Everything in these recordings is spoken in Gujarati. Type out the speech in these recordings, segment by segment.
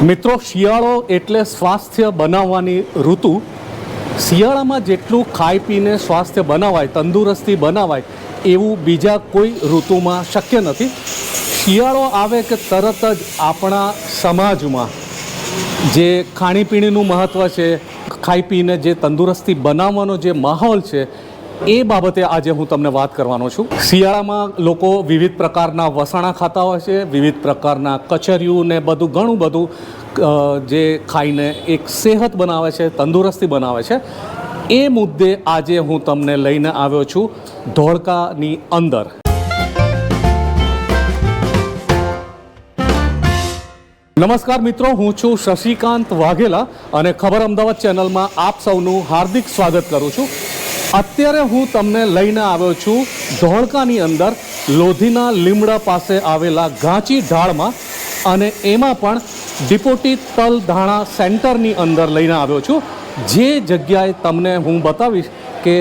મિત્રો, શિયાળો એટલે સ્વાસ્થ્ય બનાવવાની ઋતુ. શિયાળામાં જેટલું ખાઈ પીને સ્વાસ્થ્ય બનાવાય, તંદુરસ્તી બનાવાય એવું બીજા કોઈ ઋતુમાં શક્ય નથી. શિયાળો આવે કે તરત જ આપણા સમાજમાં જે ખાણીપીણીનું મહત્ત્વ છે, ખાઈ પીને જે તંદુરસ્તી બનાવવાનો જે માહોલ છે એ બાબતે આજે હું તમને વાત કરવાનો છું. શિયાળામાં લોકો વિવિધ પ્રકારના વસાણા ખાતા હોય છે, વિવિધ પ્રકારના કચરિયું ને બધું ઘણું બધું જે ખાઈને એક સેહત બનાવે છે, તંદુરસ્તી બનાવે છે. એ મુદ્દે આજે હું તમને લઈને આવ્યો છું ધોળકાની અંદર. નમસ્કાર મિત્રો, હું છું શશિકાંત વાઘેલા અને ખબર અમદાવાદ ચેનલમાં આપ સૌનું હાર્દિક સ્વાગત કરું છું. અત્યારે હું તમને લઈને આવ્યો છું ધોળકાની અંદર લોધીના લીમડા પાસે આવેલા ઘાંચી ઢાળમાં, અને એમાં પણ ડિપોટી તલ ધાણા સેન્ટરની અંદર લઈને આવ્યો છું. જે જગ્યાએ તમને હું બતાવીશ કે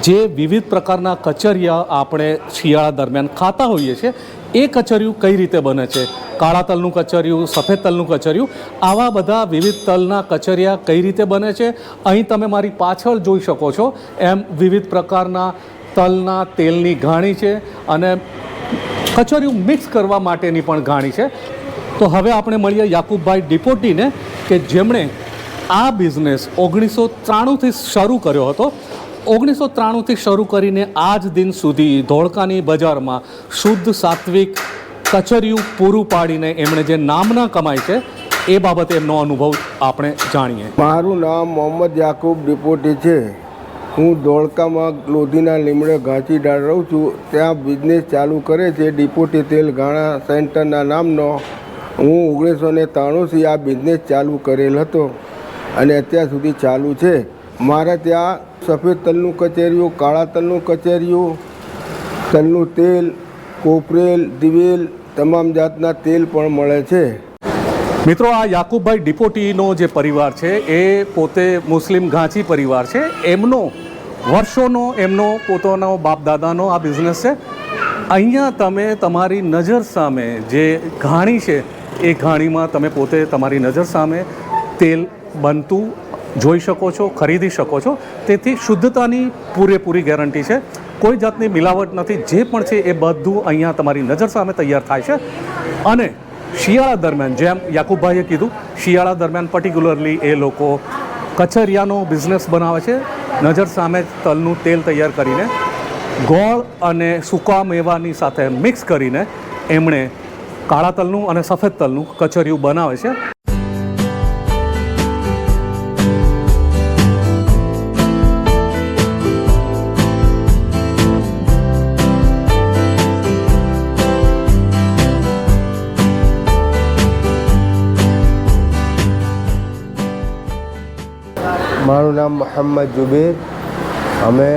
જે વિવિધ પ્રકારના કચરિયા આપણે શિયાળા દરમિયાન ખાતા હોઈએ છીએ એ કચરિયું કઈ રીતે બને છે. કાળા તલનું કચરિયું, સફેદ તલનું કચરિયું, આવા બધા વિવિધ તલના કચરિયા કઈ રીતે બને છે. અહીં તમે મારી પાછળ જોઈ શકો છો એમ વિવિધ પ્રકારના તલના તેલની ઘાણી છે અને કચરિયું મિક્સ કરવા માટેની પણ ઘાણી છે. તો હવે આપણે મળીએ યાકુબભાઈ ડિપોટીને કે જેમણે આ બિઝનેસ 1993થી શરૂ કર્યો હતો. 1993થી શરૂ કરીને આજ દિન સુધી ધોળકાની બજારમાં શુદ્ધ સાત્વિક કચરિયું પૂરું પાડીને એમણે જે નામના કમાઈ છે એ બાબતે એમનો અનુભવ આપણે જાણીએ. મારું નામ મોહમ્મદ યાકુબ ડિપોટી છે. હું ધોળકામાં લોધીના લીમડે ઘાંચી ઢાળ રહું છું. ત્યાં બિઝનેસ ચાલુ કરે છે ડિપોટી તેલ ઘાણા સેન્ટરના નામનો. હું 1993થી આ બિઝનેસ ચાલુ કરેલ હતો અને અત્યાર સુધી ચાલુ છે. મારે ત્યાં સફેદ તલનું કચેરિયું, કાળા તલનું કચેરિયું, તલનું તેલ, કોપરેલ, દિવેલ, તમામ જાતના તેલ પણ મળે છે. મિત્રો, આ યાકુબભાઈ ડિપોટીનો જે પરિવાર છે એ પોતે મુસ્લિમ ઘાંચી પરિવાર છે. એમનો વર્ષોનો એમનો પોતાનો બાપ દાદાનો આ બિઝનેસ છે. અહીંયા તમે તમારી નજર સામે જે ઘાણી છે એ ઘાણીમાં તમે પોતે તમારી નજર સામે તેલ બનતું જોઈ શકો છો, ખરીદી શકો છો. તેથી શુદ્ધતાની પૂરેપૂરી ગેરંટી છે. કોઈ જાતની મિલાવટ નથી. જે પણ છે એ બધું અહીંયા તમારી નજર સામે તૈયાર થાય છે. અને શિયાળા દરમિયાન, જેમ યાકુબભાઈએ કીધું, શિયાળા દરમિયાન પર્ટિક્યુલરલી એ લોકો કચરિયાનો બિઝનેસ બનાવે છે. નજર સામે તલનું તેલ તૈયાર કરીને ગોળ અને સૂકા મેવાની સાથે મિક્સ કરીને એમણે કાળા તલનું અને સફેદ તલનું કચરિયું બનાવે છે. મારું નામ મોહમ્મદ જુબેર. અમે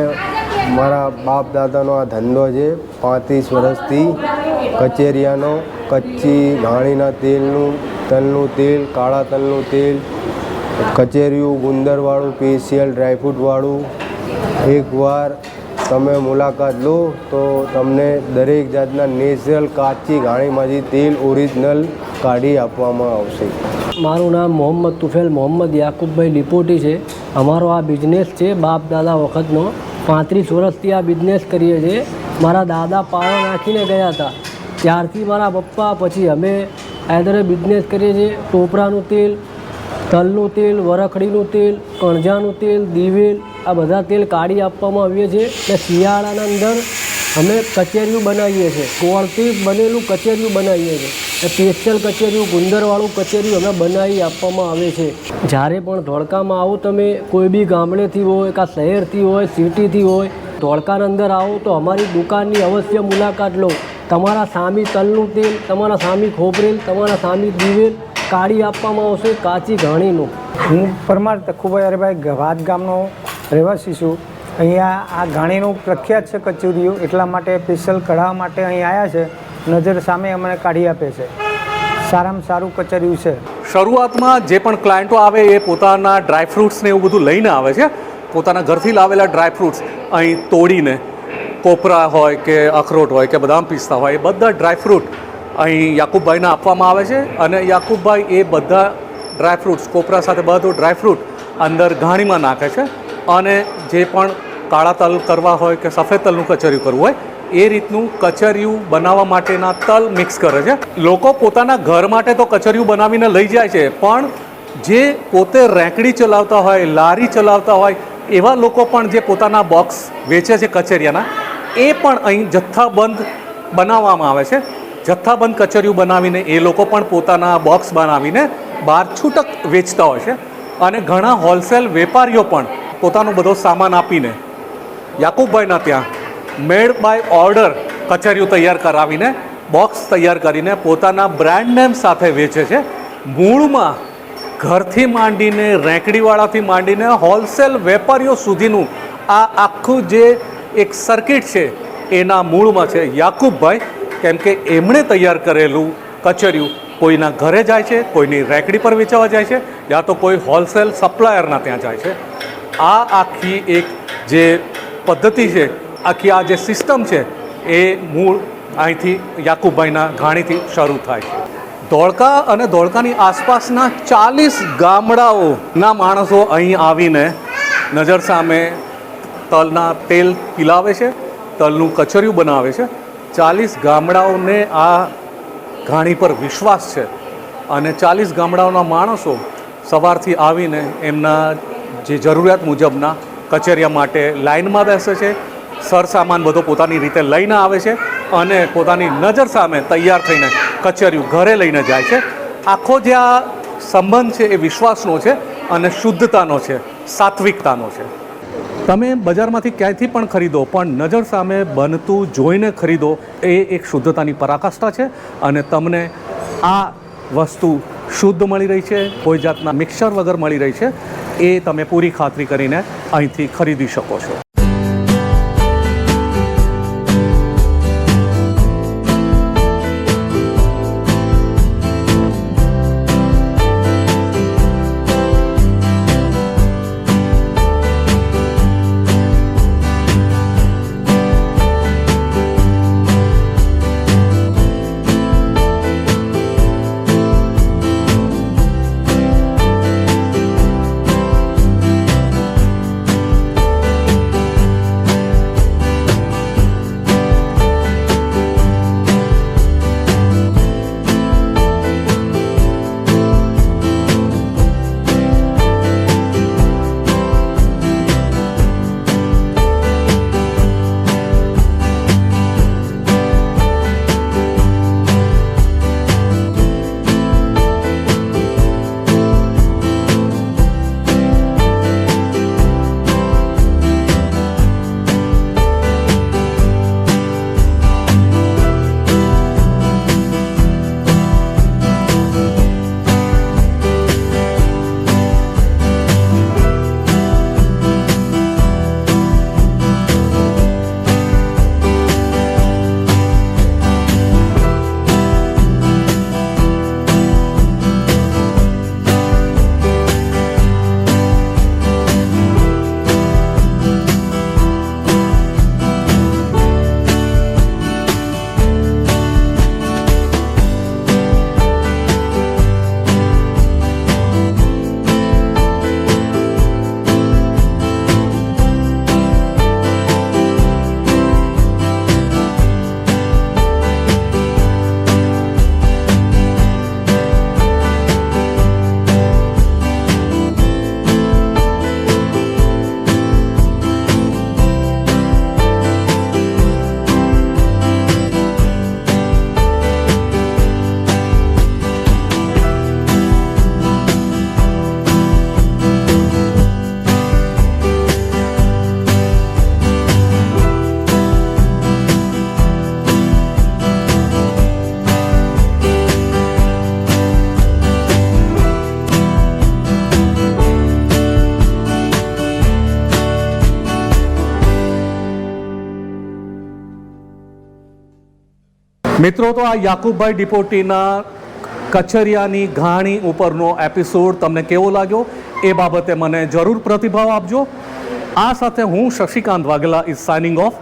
મારા બાપ દાદાનો આ ધંધો છે 35 વર્ષથી. કચેરિયાનો, કચ્છી ઘાણીના તેલનું, તલનું તેલ, કાળા તલનું તેલ, કચેરિયું ગુંદરવાળું, સ્પેશિયલ ડ્રાયફ્રૂટવાળું. એકવાર તમે મુલાકાત લો તો તમને દરેક જાતના નેચરલ કાચી ઘાણીમાંથી તેલ ઓરિજિનલ કાઢી આપવામાં આવશે. મારું નામ મોહમ્મદ તુફેલ મોહમ્મદ યાકુબભાઈ ડિપોટી છે. અમારો આ બિઝનેસ છે બાપ દાદા વખતનો. 35 વર્ષથી આ બિઝનેસ કરીએ છીએ. મારા દાદા પાળો નાખીને ગયા હતા, ત્યારથી મારા પપ્પા, પછી અમે આદરે બિઝનેસ કરીએ છીએ. ટોપરાનું તેલ, તલનું તેલ, વરખડીનું તેલ, કણજાનું તેલ, દિવેલ, આ બધા તેલ કાઢી આપવામાં આવીએ છીએ. અને શિયાળાના અંદર અમે કચેરિયું બનાવીએ છીએ. ગોળથી બનેલું કચેરિયું બનાવીએ છીએ. સ્પેશિયલ કચેરિયું, ગુંદરવાળું કચેરિયું અમે બનાવી આપવામાં આવે છે. જ્યારે પણ ધોળકામાં આવો, તમે કોઈ બી ગામડેથી હોય, કાં શહેરથી હોય, સિટીથી હોય, ધોળકાના અંદર આવો તો અમારી દુકાનની અવશ્ય મુલાકાત લો. તમારા સામી તલનું તેલ, તમારા સામી ખોપરેલ, તમારા સામી દિવેલ કાઢી આપવામાં આવશે કાચી ઘાણીનું. હું પરમાર તખુભાઈ હરેભાઈ વાત ગામનો રહેવાસી છું. અહીંયા આ ઘાણીનું પ્રખ્યાત છે કચુરીઓ, એટલા માટે સ્પેશિયલ કઢાવવા માટે અહીં આવ્યા છે. નજર સામે અમને કાઢી આપે છે. સારામાં સારું કચરિયું છે. શરૂઆતમાં જે પણ ક્લાયન્ટો આવે એ પોતાના ડ્રાયફ્રૂટ્સને એવું બધું લઈને આવે છે. પોતાના ઘરથી લાવેલા ડ્રાયફ્રૂટ્સ અહીં તોડીને, કોપરા હોય કે અખરોટ હોય કે બદામ પિસ્તા હોય, એ બધા ડ્રાયફ્રૂટ અહીં યાકુબભાઈને આપવામાં આવે છે અને યાકુબભાઈ એ બધા ડ્રાયફ્રૂટ્સ કોપરા સાથે બધું ડ્રાયફ્રૂટ અંદર ઘાણીમાં નાખે છે અને જે પણ કાળા તલ કરવા હોય કે સફેદ તલનું કચરિયું કરવું હોય એ રીતનું કચરિયું બનાવવા માટેના તલ મિક્સ કરે છે. લોકો પોતાના ઘર માટે તો કચરિયું બનાવીને લઈ જાય છે, પણ જે પોતે રેંકડી ચલાવતા હોય, લારી ચલાવતા હોય એવા લોકો પણ જે પોતાના બોક્સ વેચે છે કચરિયાના, એ પણ અહીં જથ્થાબંધ બનાવવામાં આવે છે. જથ્થાબંધ કચરિયું બનાવીને એ લોકો પણ પોતાના બોક્સ બનાવીને બહાર છૂટક વેચતા હોય છે અને ઘણા હોલસેલ વેપારીઓ પણ પોતાનો બધો સામાન આપીને યાકુબભાઈના ત્યાં મેડ બાય ઓર્ડર કચરિયું તૈયાર કરાવીને બોક્સ તૈયાર કરીને પોતાના બ્રાન્ડ નેમ સાથે વેચે છે. મૂળમાં ઘરથી માંડીને રેંકડીવાળાથી માંડીને હોલસેલ વેપારીઓ સુધીનું આ આખું જે એક સર્કિટ છે એના મૂળમાં છે યાકુબભાઈ, કેમ કે એમણે તૈયાર કરેલું કચરિયું કોઈના ઘરે જાય છે, કોઈની રેંકડી પર વેચવા જાય છે, યા તો કોઈ હોલસેલ સપ્લાયરના ત્યાં જાય છે. આ આખી એક જે પદ્ધતિ છે, આખી આ જે સિસ્ટમ છે એ મૂળ અહીંથી યાકુબભાઈના ઘાણીથી શરૂ થાય છે. ધોળકા અને ધોળકાની આસપાસના 40 ગામડાઓના માણસો અહીં આવીને નજર સામે તલના તેલ પીલાવે છે, તલનું કચરિયું બનાવે છે. 40 ગામડાઓને આ ઘાણી પર વિશ્વાસ છે અને 40 ગામડાઓના માણસો સવારથી આવીને એમના જે જરૂરિયાત મુજબના કચરિયા માટે લાઇનમાં બેસે છે. સરસામાન બધો પોતાની રીતે લઈને આવે છે અને પોતાની નજર સામે તૈયાર થઈને કચરિયું ઘરે લઈને જાય છે. આખો જે આ સંબંધ છે એ વિશ્વાસનો છે અને શુદ્ધતાનો છે, સાત્વિકતાનો છે. તમે બજારમાંથી ક્યાંયથી પણ ખરીદો, પણ નજર સામે બનતું જોઈને ખરીદો, એ એક શુદ્ધતાની પરાકાષ્ઠા છે અને તમને આ વસ્તુ શુદ્ધ મળી રહી છે, કોઈ જાતના મિક્સર વગર મળી રહી છે, એ તમે પૂરી ખાતરી કરીને અહીંથી ખરીદી શકો છો. મિત્રો, તો આ યાકુબભાઈ ડિપોટીના કચરિયાની ઘાણી ઉપરનો એપિસોડ તમને કેવો લાગ્યો એ બાબતે મને જરૂર પ્રતિભાવ આપજો. આ સાથે હું Shashikant Vaghela is signing of.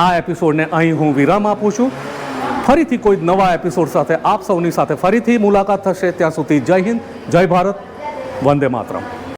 આ એપિસોડને અહીં હું વિરામ આપું છું. ફરીથી કોઈ નવા એપિસોડ સાથે આપ સૌની સાથે ફરીથી મુલાકાત થશે. ત્યાં સુધી જય હિન્દ, જય ભારત, વંદે માતરમ.